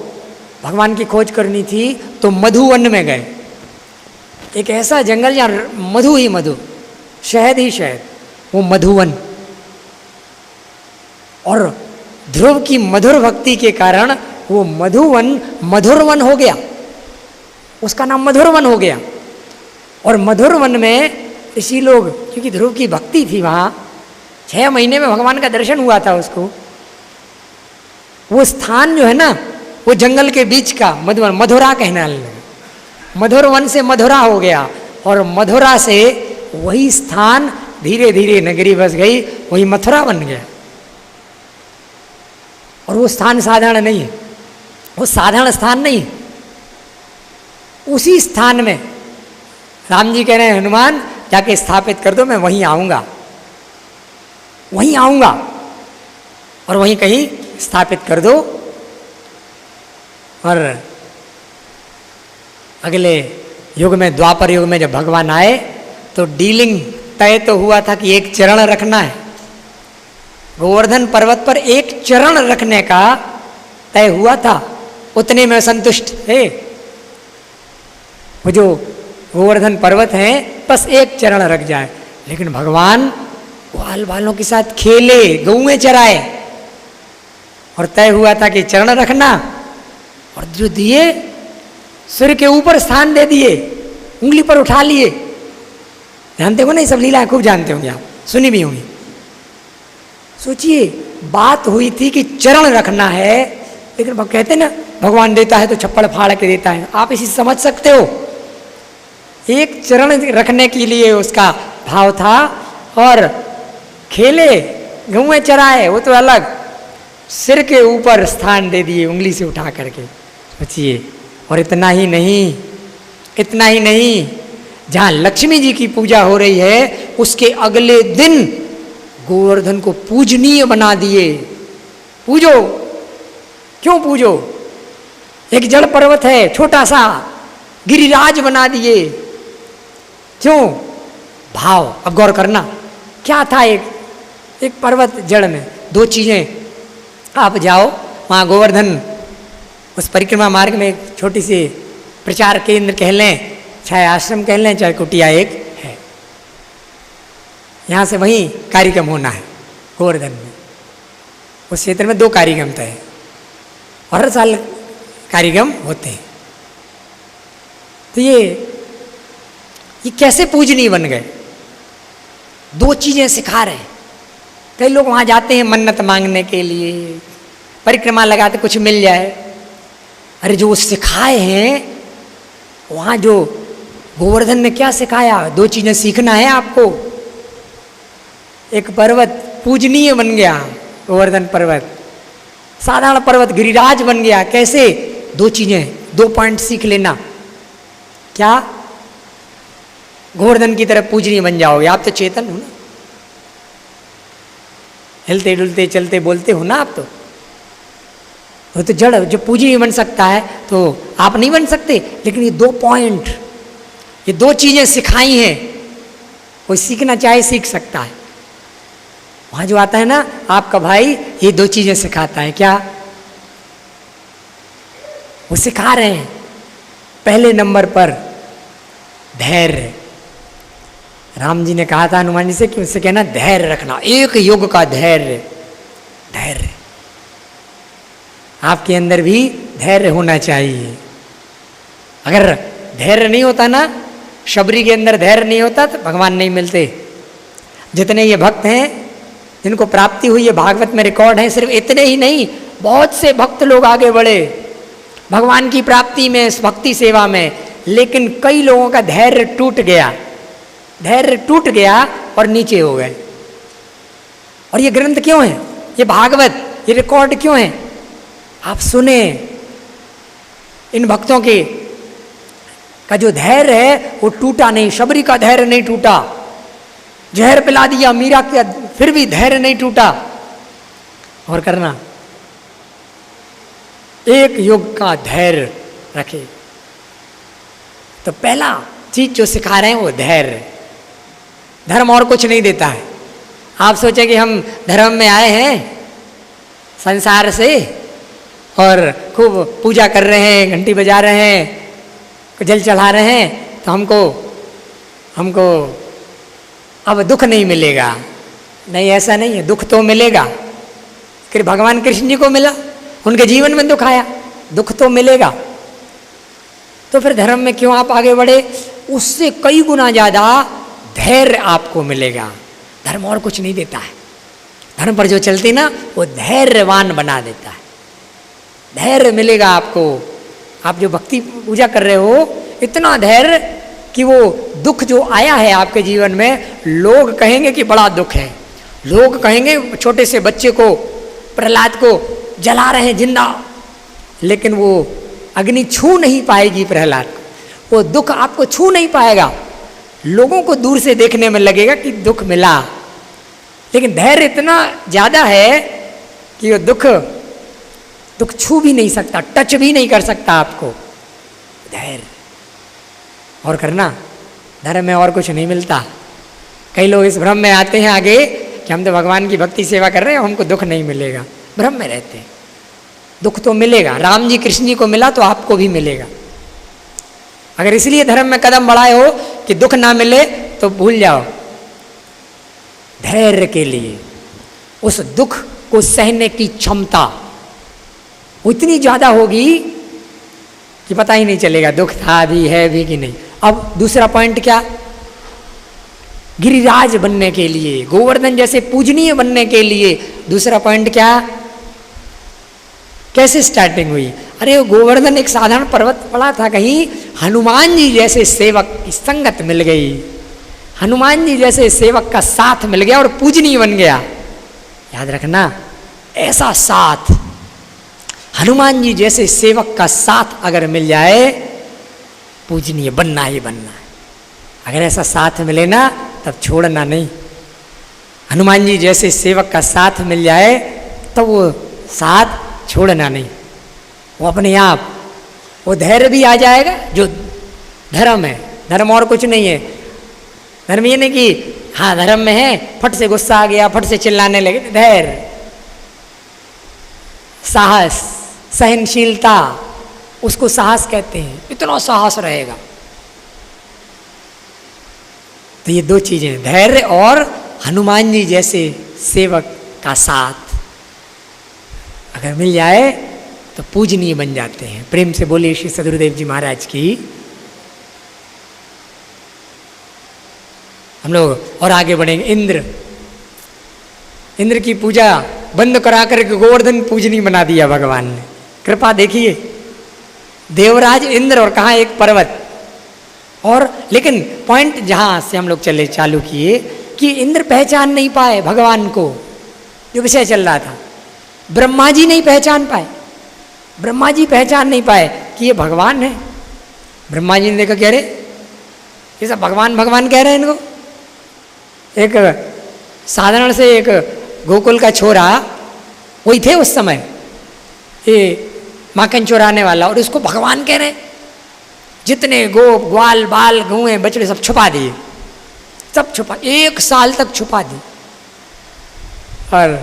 भगवान की खोज करनी थी तो मधुवन में गए, एक ऐसा जंगल जहाँ मधु ही मधु, शहद ही शहद, वो मधुवन। और ध्रुव की मधुर भक्ति के कारण वो मधुवन मधुरवन हो गया, उसका नाम मधुरवन हो गया। और मधुरवन में ऋषि लोग, क्योंकि ध्रुव की भक्ति थी वहाँ, 6 महीने में भगवान का दर्शन हुआ था उसको। वो स्थान जो है ना, वो जंगल के बीच का मधुवन, मधुरा कहना लगा, मधुरवन से मधुरा हो गया, और मधुरा से वही स्थान धीरे धीरे नगरी बस गई, वही मथुरा बन गया। और वो स्थान साधारण नहीं है, वो साधारण स्थान नहीं। उसी स्थान में राम जी कह रहे हैं हनुमान जाके स्थापित कर दो, मैं वहीं आऊंगा, वहीं आऊंगा, और वहीं कहीं स्थापित कर दो। और अगले युग में, द्वापर युग में जब भगवान आए तो डीलिंग तय तो हुआ था कि एक चरण रखना है, गोवर्धन पर्वत पर एक चरण रखने का तय हुआ था, उतने में संतुष्ट थे। वो जो गोवर्धन पर्वत है बस एक चरण रख जाए, लेकिन भगवान ग्वाल बालों के साथ खेले, गौएं चराए, और तय हुआ था कि चरण रखना, और जो दिए सिर के ऊपर स्थान दे दिए, उंगली पर उठा लिए। जानते हो ना, ये सब लीलाएं खूब जानते होंगे आप, सुनी भी होंगी। सोचिए, बात हुई थी कि चरण रखना है, लेकिन कहते ना भगवान देता है तो छप्पड़ फाड़ के देता है, आप इसी समझ सकते हो। एक चरण रखने के लिए उसका भाव था, और खेले गौएं चराए वो तो अलग, सिर के ऊपर स्थान दे दिए उंगली से उठा करके। सोचिए, और इतना ही नहीं, इतना ही नहीं, जहाँ लक्ष्मी जी की पूजा हो रही है उसके अगले दिन गोवर्धन को पूजनीय बना दिए। पूजो, क्यों पूजो? एक जड़ पर्वत है छोटा सा, गिरिराज बना दिए। क्यों? भाव। अब गौर करना, क्या था? एक पर्वत जड़ में 2 चीजें। आप जाओ वहाँ गोवर्धन, उस परिक्रमा मार्ग में एक छोटी सी प्रचार केंद्र कह लें, चाहे आश्रम कह लें, चाहे कुटिया एक है, यहाँ से वहीं कार्यक्रम होना है गोवर्धन में। उस क्षेत्र में 2 कार्यक्रम तय है, और हर साल कार्यक्रम होते हैं। तो ये कैसे पूजनीय बन गए? 2 चीजें सिखा रहे हैं। कई लोग वहाँ जाते हैं मन्नत मांगने के लिए, परिक्रमा लगाते कुछ मिल जाए। अरे जो सिखाए हैं, वहाँ जो गोवर्धन में क्या सिखाया? 2 चीजें सीखना है आपको। एक पर्वत पूजनीय बन गया, गोवर्धन पर्वत, साधारण पर्वत गिरिराज बन गया। कैसे? 2 चीजें, 2 पॉइंट सीख लेना। क्या? गोवर्धन की तरफ पूजनीय बन जाओगे। आप तो चेतन हो ना, हिलते डुलते चलते बोलते हो ना आप तो। वो तो जड़ जो पूजनीय बन सकता है तो आप नहीं बन सकते। लेकिन ये 2 पॉइंट, ये 2 चीजें सिखाई हैं, कोई सीखना चाहे सीख सकता है। वहां जो आता है ना आपका भाई, ये 2 चीजें सिखाता है। क्या? वो सिखा रहे हैं। पहले नंबर पर धैर्य। राम जी ने कहा था हनुमान जी से कि उससे कहना धैर्य रखना, एक युग का धैर्य। धैर्य आपके अंदर भी धैर्य होना चाहिए। अगर धैर्य नहीं होता ना, शबरी के अंदर धैर्य नहीं होता तो भगवान नहीं मिलते। जितने ये भक्त हैं जिनको प्राप्ति हुई है, भागवत में रिकॉर्ड है, सिर्फ इतने ही नहीं, बहुत से भक्त लोग आगे बढ़े भगवान की प्राप्ति में, इस भक्ति सेवा में। लेकिन कई लोगों का धैर्य टूट गया, धैर्य टूट गया और नीचे हो गए। और ये ग्रंथ क्यों है, ये भागवत, ये रिकॉर्ड क्यों है? आप सुने इन भक्तों के का जो धैर्य है वो टूटा नहीं। शबरी का धैर्य नहीं टूटा, जहर पिला दिया मीरा के, फिर भी धैर्य नहीं टूटा। और करना एक युग का धैर्य रखे। तो पहला चीज जो सिखा रहे हैं वो धैर्य। धर्म और कुछ नहीं देता है। आप सोचे कि हम धर्म में आए हैं संसार से और खूब पूजा कर रहे हैं, घंटी बजा रहे हैं, जल चढ़ा रहे हैं, तो हमको अब दुख नहीं मिलेगा। नहीं, ऐसा नहीं है, दुख तो मिलेगा। फिर भगवान कृष्ण जी को मिला, उनके जीवन में दुख आया, दुख तो मिलेगा। तो फिर धर्म में क्यों आप आगे बढ़े? उससे कई गुना ज़्यादा धैर्य आपको मिलेगा। धर्म और कुछ नहीं देता है। धर्म पर जो चलती ना वो धैर्यवान बना देता है। धैर्य मिलेगा आपको। आप जो भक्ति पूजा कर रहे हो, इतना धैर्य कि वो दुख जो आया है आपके जीवन में, लोग कहेंगे कि बड़ा दुख है। लोग कहेंगे छोटे से बच्चे को, प्रहलाद को जला रहे हैं जिंदा, लेकिन वो अग्नि छू नहीं पाएगी प्रहलाद को। वो दुख आपको छू नहीं पाएगा। लोगों को दूर से देखने में लगेगा कि दुख मिला, लेकिन धैर्य इतना ज़्यादा है कि वो दुख छू भी नहीं सकता, टच भी नहीं कर सकता आपको। धैर्य और करना, धर्म में और कुछ नहीं मिलता। कई लोग इस भ्रम में आते हैं आगे कि हम तो भगवान की भक्ति सेवा कर रहे हैं, हमको दुख नहीं मिलेगा। भ्रम में रहते हैं। दुख तो मिलेगा। राम जी कृष्ण जी को मिला तो आपको भी मिलेगा। अगर इसलिए धर्म में कदम बढ़ाए हो कि दुख ना मिले तो भूल जाओ। धैर्य के लिए उस दुख को सहने की क्षमता उतनी ज्यादा होगी कि पता ही नहीं चलेगा दुख था भी, है भी कि नहीं। अब दूसरा पॉइंट क्या? गिरिराज बनने के लिए, गोवर्धन जैसे पूजनीय बनने के लिए दूसरा पॉइंट क्या? कैसे स्टार्टिंग हुई? अरे वो गोवर्धन एक साधारण पर्वत पड़ा था, कहीं हनुमान जी जैसे सेवक की संगत मिल गई, हनुमान जी जैसे सेवक का साथ मिल गया और पूजनीय बन गया। याद रखना, ऐसा साथ, हनुमान जी जैसे सेवक का साथ अगर मिल जाए, पूजनीय बनना ही बनना है। अगर ऐसा साथ मिले ना तब छोड़ना नहीं। हनुमान जी जैसे सेवक का साथ मिल जाए तो वो साथ छोड़ना नहीं। वो अपने आप वो धैर्य भी आ जाएगा जो धर्म है। धर्म और कुछ नहीं है। धर्म ये नहीं कि हाँ धर्म में है, फट से गुस्सा आ गया, फट से चिल्लाने लगे। धैर्य, साहस, सहनशीलता, उसको साहस कहते हैं। इतना साहस रहेगा। तो ये दो चीजें, धैर्य और हनुमान जी जैसे सेवक का साथ अगर मिल जाए तो पूजनीय बन जाते हैं। प्रेम से बोलिए श्री सदगुरुदेव जी महाराज की। हम लोग और आगे बढ़ेंगे। इंद्र की पूजा बंद करा कर गोवर्धन पूजनीय बना दिया भगवान ने। कृपा देखिए, देवराज इंद्र और कहाँ एक पर्वत। और लेकिन पॉइंट जहाँ से हम लोग चले चालू किए कि इंद्र पहचान नहीं पाए भगवान को, जो विषय चल रहा था। ब्रह्मा जी नहीं पहचान पाए, ब्रह्मा जी पहचान नहीं पाए कि ये भगवान है। ब्रह्मा जी ने देखा, कह रहे ये सब भगवान भगवान कह रहे हैं इनको। एक साधारण से एक गोकुल का छोरा, वही थे उस समय, ये माखन चुराने वाला, और उसको भगवान कह रहे हैं। जितने गोप ग्वाल बाल गौएं बछड़े सब छुपा दिए, सब छुपा, 1 साल तक छुपा दी। और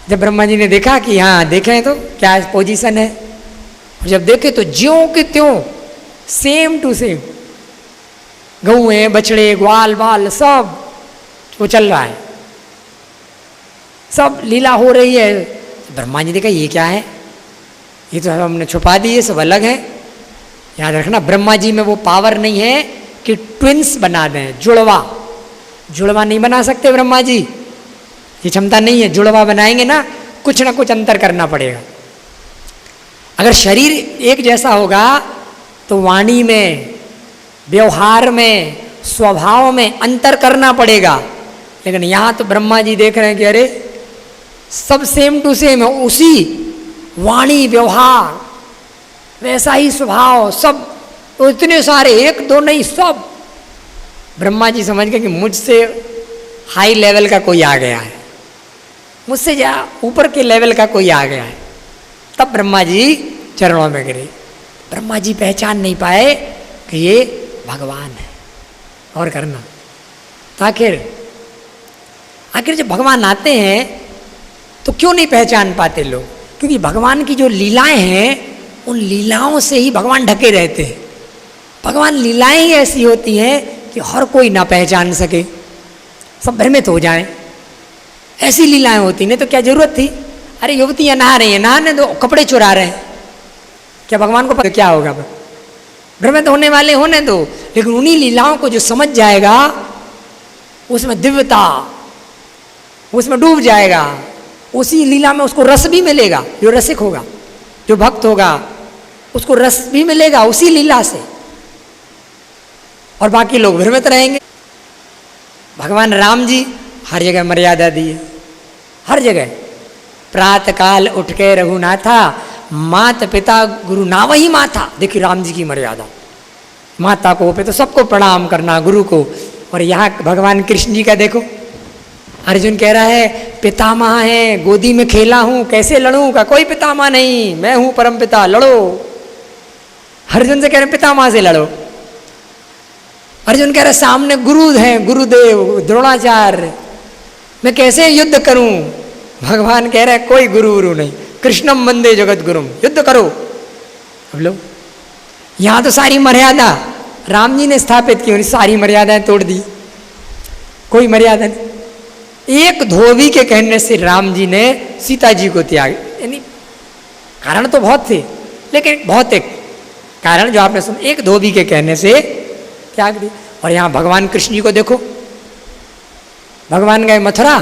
जब ब्रह्मा जी ने देखा कि हाँ देखें तो क्या पोजीशन है, और जब देखे तो ज्यों के त्यों सेम टू सेम गौएं बछड़े ग्वाल बाल सब वो चल रहा है, सब लीला हो रही है। ब्रह्मा जी ने कहा ये क्या है, ये तो हमने छुपा दिए, सब अलग है। याद रखना, ब्रह्मा जी में वो पावर नहीं है कि ट्विंस बना दें, जुड़वा। जुड़वा नहीं बना सकते ब्रह्मा जी, ये क्षमता नहीं है। जुड़वा बनाएंगे ना कुछ अंतर करना पड़ेगा। अगर शरीर एक जैसा होगा तो वाणी में, व्यवहार में, स्वभाव में अंतर करना पड़ेगा। लेकिन यहाँ तो ब्रह्मा जी देख रहे हैं कि अरे सब सेम टू सेम है, उसी वाणी, व्यवहार, वैसा ही स्वभाव, सब तो इतने सारे, एक दो नहीं, सब। ब्रह्मा जी समझ गए कि मुझसे हाई लेवल का कोई आ गया है, मुझसे जा ऊपर के लेवल का कोई आ गया है। तब ब्रह्मा जी चरणों में गिरे। ब्रह्मा जी पहचान नहीं पाए कि ये भगवान है। और करना तो आखिर जब भगवान आते हैं तो क्यों नहीं पहचान पाते लोग? क्योंकि भगवान की जो लीलाएं हैं उन लीलाओं से ही भगवान ढके रहते हैं। भगवान लीलाएं ही ऐसी होती हैं कि हर कोई ना पहचान सके, सब भ्रमित हो जाएं। ऐसी लीलाएं होती, नहीं तो क्या जरूरत थी? अरे युवतियां नहा रही हैं, नहाने दो, कपड़े चुरा रहे हैं, क्या भगवान को पता क्या होगा? भ्रमित होने वाले होने दो। लेकिन उन्हीं लीलाओं को जो समझ जाएगा उसमें दिव्यता, उसमें डूब जाएगा, उसी लीला में उसको रस भी मिलेगा। जो रसिक होगा, जो भक्त होगा, उसको रस भी मिलेगा उसी लीला से, और बाकी लोग भ्रमित रहेंगे। भगवान राम जी हर जगह मर्यादा दिए, हर जगह। प्रातः काल उठ के रघुनाथा, माता पिता गुरु ना वही माथा। देखिए राम जी की मर्यादा, माता को पे तो सबको प्रणाम करना, गुरु को। और यहाँ भगवान कृष्ण जी का देखो, अर्जुन कह रहा है पितामह है, गोदी में खेला हूं, कैसे लड़ूं? का कोई पितामह नहीं, मैं हूं परम पिता, लड़ो। अर्जुन से कह रहे पितामह से लड़ो। अर्जुन कह रहे सामने गुरु हैं, गुरुदेव द्रोणाचार्य, मैं कैसे युद्ध करूं? भगवान कह रहे कोई गुरु गुरु नहीं, कृष्णम वंदे जगत गुरुम, युद्ध करो। अब लो, यहां तो सारी मर्यादा राम जी ने स्थापित की, सारी मर्यादाएं तोड़ दी, कोई मर्यादा नहीं। एक धोबी के कहने से राम जी ने सीता जी को त्याग, यानी कारण तो बहुत थे, लेकिन बहुत एक कारण जो आपने सुना, एक धोबी के कहने से त्याग दी। और यहाँ भगवान कृष्ण जी को देखो, भगवान गए मथुरा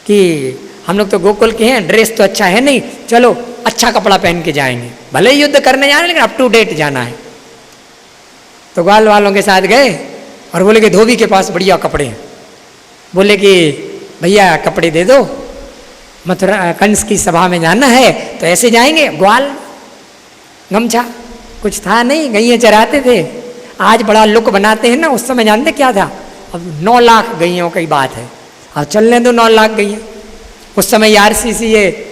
कि हम लोग तो गोकुल के हैं, ड्रेस तो अच्छा है नहीं, चलो अच्छा कपड़ा पहन के जाएंगे, भले ही युद्ध करने जाना लेकिन अप टू डेट जाना है। तो ग्वाल वालों के साथ गए और बोले कि धोबी के पास बढ़िया कपड़े हैं। बोले कि भैया कपड़े दे दो, मथुरा कंस की सभा में जाना है, तो ऐसे जाएंगे। ग्वाल गमछा कुछ था नहीं, गैया चराते थे। आज बड़ा लुक बनाते हैं ना, उस समय जानते क्या था? अब 9 लाख गैयों की बात है, अब चलने दो 9 लाख गैया। उस समय आरसीसी ये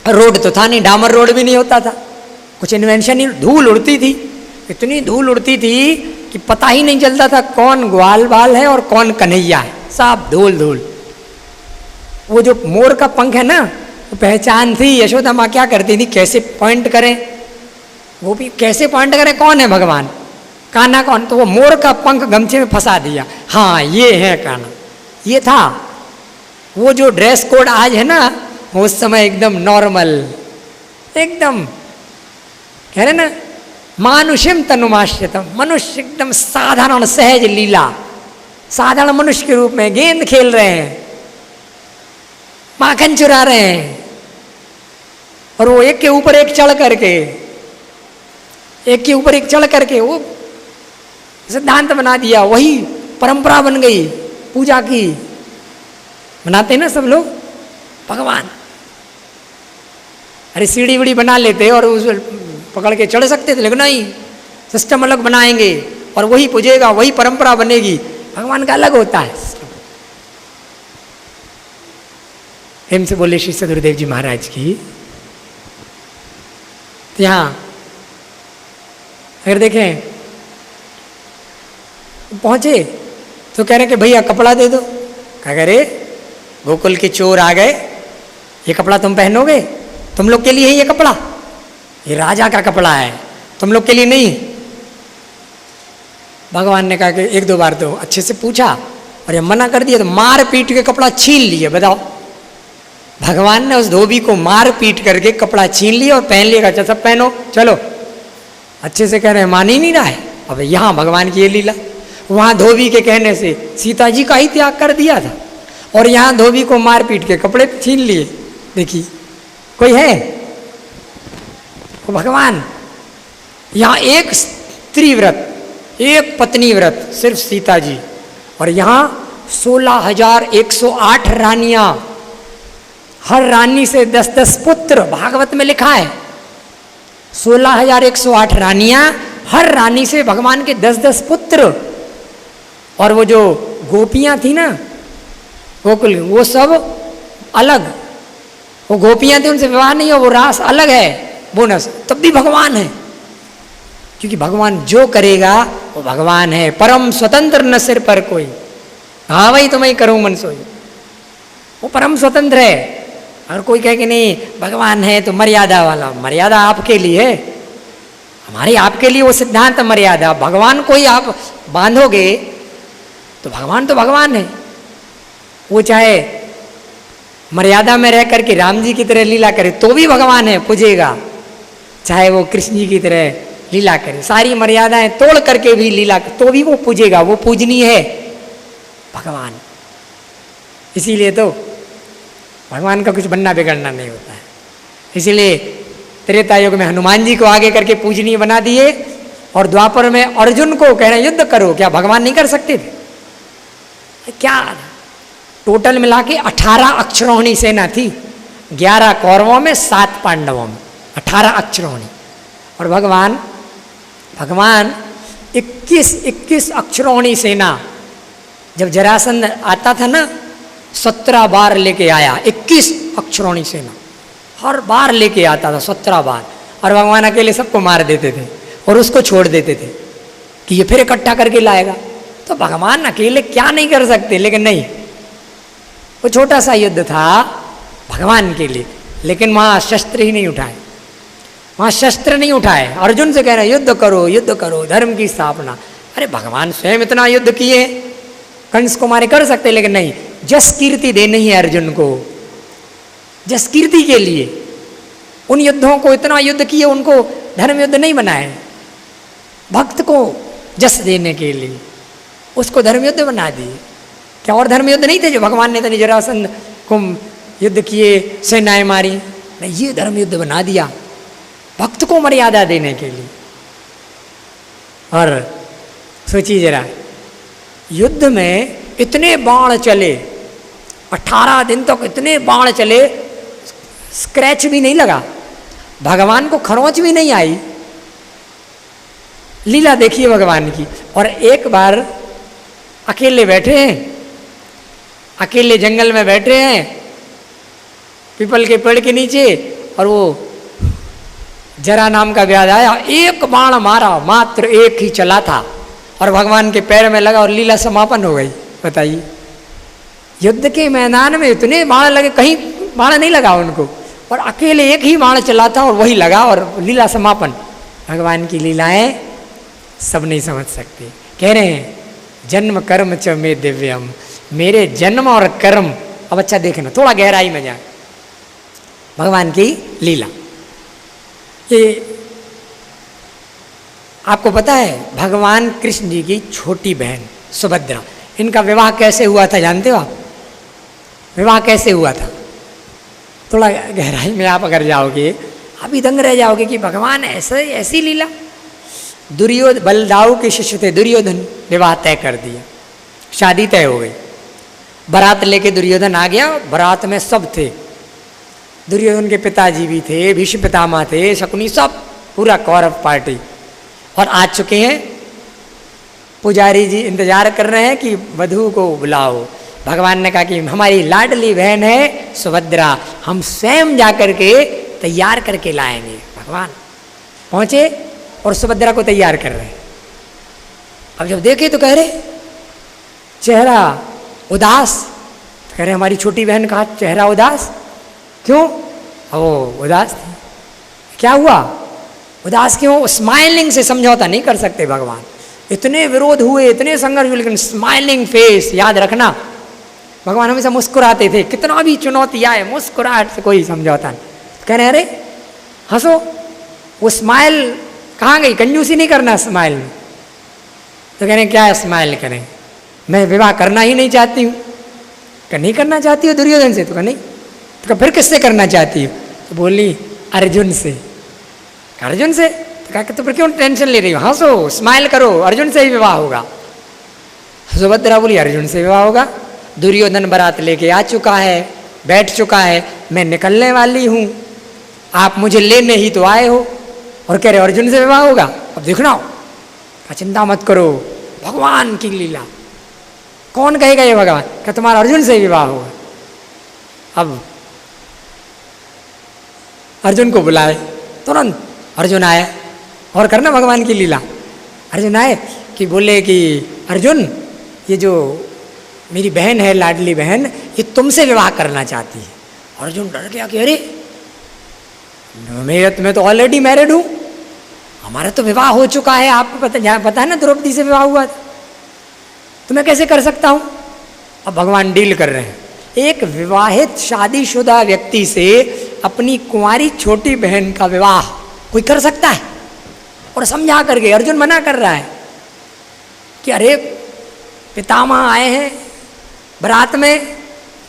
रोड तो था नहीं, डामर रोड भी नहीं होता था, कुछ इन्वेंशन ही। धूल उड़ती थी, इतनी धूल उड़ती थी कि पता ही नहीं चलता था कौन ग्वाल बाल है और कौन कन्हैया है, सब धूल धूल। वो जो मोर का पंख है ना, वो पहचान थी। यशोदा माँ क्या करती थी, कैसे पॉइंट करें, वो भी कैसे पॉइंट करें कौन है भगवान, कान्हा कौन? तो वो मोर का पंख गमछे में फंसा दिया, हाँ ये है कान्हा। ये था वो जो ड्रेस कोड आज है ना, उस समय एकदम नॉर्मल, एकदम कह रहे ना मानुष्यम तनुमाश्यतम, मनुष्य एकदम साधारण सहज लीला, साधारण मनुष्य के रूप में गेंद खेल रहे हैं, माखन चुरा रहे हैं। और वो एक के ऊपर एक चढ़ करके, एक के ऊपर एक चढ़ करके वो सिद्धांत बना दिया, वही परंपरा बन गई पूजा की। बनाते हैं ना सब लोग भगवान, अरे सीढ़ी वीढ़ी बना लेते और उस पकड़ के चढ़ सकते थे, लेकिन नहीं, सिस्टम अलग बनाएंगे और वही पूजेगा, वही परंपरा बनेगी। भगवान का अलग होता है। हेम से बोले श्री सदगुरुदेव जी महाराज की। तो यहाँ अगर देखें पहुंचे तो कह रहे कि भैया कपड़ा दे दो। क्या कह रहे, गोकुल के चोर आ गए, ये कपड़ा तुम पहनोगे? तुम लोग के लिए है ये कपड़ा, ये राजा का कपड़ा है, तुम लोग के लिए नहीं। भगवान ने कहा कि 1-2 बार तो अच्छे से पूछा और ये मना कर दिया तो मार पीट के कपड़ा छीन लिए। बताओ, भगवान ने उस धोबी को मार पीट करके कपड़ा छीन लिया और पहन लिया। अच्छा सब पहनो, चलो अच्छे से कह रहे हैं, मान ही नहीं रहा है। अब यहाँ भगवान की ये लीला, वहाँ धोबी के कहने से सीता जी का ही त्याग कर दिया था, और यहाँ धोबी को मार पीट के कपड़े छीन लिए। देखिए कोई है वो भगवान। यहाँ एक स्त्री व्रत, एक पत्नी व्रत, सिर्फ सीता जी, और यहाँ 16,108 रानियां, हर रानी से 10-10 पुत्र। भागवत में लिखा है 16,108 रानियां, हर रानी से भगवान के 10-10 पुत्र। और वो जो गोपियां थी ना गोकुल, वो सब अलग, वो गोपियां थी, उनसे विवाह नहीं हो, वो रास अलग है, बोनस, तब भी भगवान है। क्योंकि भगवान जो करेगा वो भगवान है, परम स्वतंत्र न सिर पर कोई। हाँ भाई तुम्हें करूँ मन सोई, वो परम स्वतंत्र है। अगर कोई कहे कि नहीं भगवान है तो मर्यादा वाला, मर्यादा आपके लिए, हमारी आपके लिए वो सिद्धांत मर्यादा। भगवान को ही आप बांधोगे तो भगवान है। वो चाहे मर्यादा में रह करके राम जी की तरह लीला करे तो भी भगवान है, पूजेगा, चाहे वो कृष्ण जी की तरह लीला करे, सारी मर्यादाएं तोड़ करके भी लीला तो भी वो पूजेगा, वो पूजनीय है भगवान। इसीलिए तो भगवान का कुछ बनना बिगड़ना नहीं होता है। इसीलिए त्रेता युग में हनुमान जी को आगे करके पूजनीय बना दिए, और द्वापर में अर्जुन को कह रहे हैं युद्ध करो। क्या भगवान नहीं कर सकते थे? क्या टोटल मिला के 18 अक्षरोहिणी सेना थी, 11 कौरवों में 7 पांडवों में, 18 अक्षरोहिणी। और भगवान 21 अक्षरोहिणी सेना, जब जरासंध आता था ना 17 बार लेके आया, 21 अक्षरोहिणी सेना हर बार लेके आता था 17 बार, और भगवान अकेले सबको मार देते थे और उसको छोड़ देते थे कि ये फिर इकट्ठा करके लाएगा। तो भगवान अकेले क्या नहीं कर सकते, लेकिन नहीं, वो छोटा सा युद्ध था भगवान के लिए, लेकिन वहाँ शस्त्र ही नहीं उठाए, वहाँ शस्त्र नहीं उठाए। अर्जुन से कह रहे युद्ध करो धर्म की स्थापना। अरे भगवान स्वयं इतना युद्ध किए, कंस को मारे कर सकते, लेकिन नहीं, जस कीर्ति देनी है अर्जुन को, जस कीर्ति के लिए उन युद्धों को, इतना युद्ध किए, उनको धर्म युद्ध नहीं बनाए, भक्त को जस देने के लिए उसको धर्म युद्ध बना दिए। क्या और धर्म युद्ध नहीं थे जो भगवान ने तो जरासंध को युद्ध किए, सेनाएं मारी? नहीं, ये धर्म युद्ध बना दिया भक्त को मर्यादा देने के लिए। और सोचिए जरा, युद्ध में इतने बाण चले, 18 दिन तक इतने बाण चले, स्क्रैच भी नहीं लगा, भगवान को खरोंच भी नहीं आई। लीला देखिए भगवान की। और एक बार अकेले बैठे हैं, अकेले जंगल में बैठे हैं पीपल के पेड़ के नीचे, और वो जरा नाम का व्याध आया, एक बाण मारा, मात्र एक ही चला था, और भगवान के पैर में लगा और लीला समापन हो गई। बताइए, युद्ध के मैदान में इतने बाण लगे, कहीं बाण नहीं लगा उनको, और अकेले एक ही बाण चला था और वही लगा, और लीला समापन। भगवान की लीलाएं सब नहीं समझ सकते। कह रहे हैं जन्म कर्म च में दिव्यम, मेरे जन्म और कर्म। अब अच्छा देखना, थोड़ा गहराई में जाए भगवान की लीला। ये आपको पता है, भगवान कृष्ण जी की छोटी बहन सुभद्रा, इनका विवाह कैसे हुआ था जानते हो आप? विवाह कैसे हुआ था? थोड़ा गहराई में आप अगर जाओगे अभी दंग रह जाओगे कि भगवान ऐसी लीला। दुर्योधन, बलदाऊ के शिष्य थे दुर्योधन, विवाह तय कर दिया, शादी तय हो गई। बारात लेके दुर्योधन आ गया, बारात में सब थे, दुर्योधन के पिताजी भी थे, भीष्म पितामह थे, शकुनी, सब पूरा कौरव पार्टी। और आ चुके हैं, पुजारी जी इंतजार कर रहे हैं कि वधू को बुलाओ। भगवान ने कहा कि हमारी लाडली बहन है सुभद्रा, हम स्वयं जाकर के तैयार करके लाएंगे। भगवान पहुंचे और सुभद्रा को तैयार कर रहे हैं। अब जब देखे तो कह रहे चेहरा उदास, तो कह रहे हमारी छोटी बहन का चेहरा उदास क्यों? वो उदास थी। क्या हुआ? उदास क्यों? स्माइलिंग से समझौता नहीं कर सकते भगवान। इतने विरोध हुए, इतने संघर्ष हुए, लेकिन स्माइलिंग फेस, याद रखना भगवान हमेशा मुस्कुराते थे, कितना भी चुनौती आए मुस्कुराहट से कोई समझौता नहीं। कह रहे अरे हंसो, वो स्माइल कहाँ गई, कंजूसी नहीं करना स्माइल में। तो कह रहे क्या स्माइल करें, मैं विवाह करना ही नहीं चाहती हूँ। क्या नहीं करना चाहती हो दुर्योधन से? तो कहा नहीं। तो कहा फिर किससे करना चाहती हो? तो बोली अर्जुन से। अर्जुन से? तो कहा तो फिर क्यों टेंशन ले रही हो, हंसो स्माइल करो, अर्जुन से ही विवाह होगा। सुभद्रा बोली अर्जुन से विवाह होगा, दुर्योधन बारात लेके आ चुका है, बैठ चुका है, मैं निकलने वाली हूँ, आप मुझे लेने ही तो आए हो और कह रहे अर्जुन से विवाह होगा। अब देखना हो, चिंता मत करो, भगवान की लीला। कौन कहेगा ये भगवान? क्या तुम्हारा अर्जुन से विवाह होगा। अब अर्जुन को बुलाए, तुरंत अर्जुन आया और करना भगवान की लीला। अर्जुन आए कि बोले कि अर्जुन ये जो मेरी बहन है, लाडली बहन, ये तुमसे विवाह करना चाहती है। अर्जुन डर गया कि अरे मैं तो ऑलरेडी मैरिड हूँ, हमारा तो विवाह हो चुका है, आपको पता है ना द्रौपदी से विवाह हुआ था, तो मैं कैसे कर सकता हूँ। अब भगवान डील कर रहे हैं, एक विवाहित शादीशुदा व्यक्ति से अपनी कुंवारी छोटी बहन का विवाह कोई कर सकता है? और समझा करके अर्जुन मना कर रहा है कि अरे पितामह आए हैं बारात में।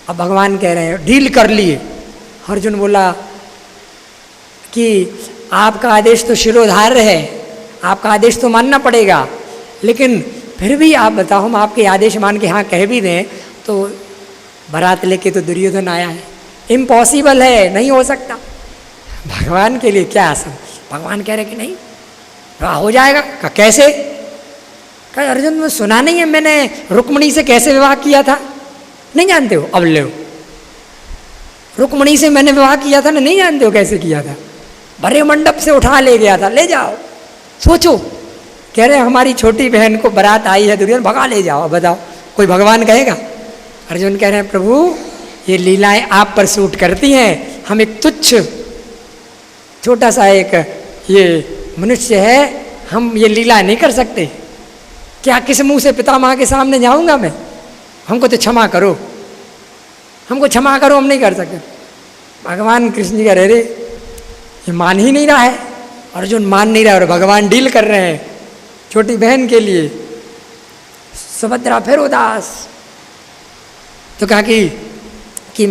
अब भगवान कह रहे हैं डील कर लिए। अर्जुन बोला कि आपका आदेश तो शिरोधार्य है, आपका आदेश तो मानना पड़ेगा, लेकिन फिर भी आप बताओ, हम आपके आदेश मान के हाँ कह भी दें तो बारात लेके तो दुर्योधन आया है, इम्पॉसिबल है, नहीं हो सकता। भगवान के लिए क्या आसान। भगवान कह रहे कि नहीं हो जाएगा। कहा कैसे? कहा अर्जुन में सुना नहीं है मैंने रुक्मणी से कैसे विवाह किया था, नहीं जानते हो? अब ले रुक्मणी से मैंने विवाह किया था ना, नहीं जानते हो कैसे किया था? भरे मंडप से उठा ले गया था, ले जाओ। सोचो, कह रहे हमारी छोटी बहन को बारात आई है दुर्योधन, भगा ले जाओ। बताओ कोई भगवान कहेगा? अर्जुन कह रहे हैं प्रभु ये लीलाएं आप पर सूट करती हैं, हम एक तुच्छ छोटा सा एक ये मनुष्य है, हम ये लीला नहीं कर सकते। क्या किस मुंह से पितामह के सामने जाऊंगा मैं? हमको तो क्षमा करो, हमको क्षमा करो, हम नहीं कर सकते। भगवान कृष्ण जी कह रहे ये मान ही नहीं रहा है, अर्जुन मान नहीं रहा और भगवान डील कर रहे हैं छोटी बहन के लिए। सुभद्रा फिर उदास, तो कहा कि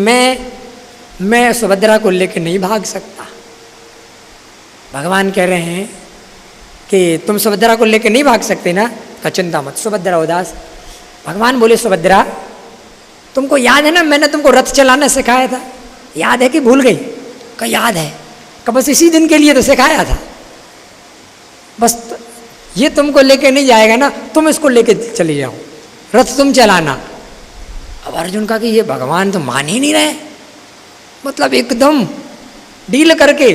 मैं सुभद्रा को लेकर नहीं भाग सकता। भगवान कह रहे हैं कि तुम सुभद्रा को लेकर नहीं भाग सकते ना? का चिंता मत। सुभद्रा उदास। भगवान बोले सुभद्रा तुमको याद है ना मैंने तुमको रथ चलाना सिखाया था, याद है कि भूल गई? का याद है। का बस इसी दिन के लिए तो सिखाया था, बस ये तुमको लेके नहीं जाएगा ना, तुम इसको लेके चली जाओ, रथ तुम चलाना। अब अर्जुन का कि ये भगवान तो मान ही नहीं रहे, मतलब एकदम डील करके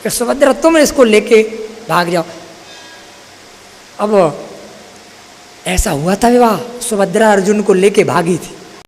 कि सुभद्रा तुम इसको लेके भाग जाओ। अब ऐसा हुआ था विवाह, सुभद्रा अर्जुन को लेके भागी थी।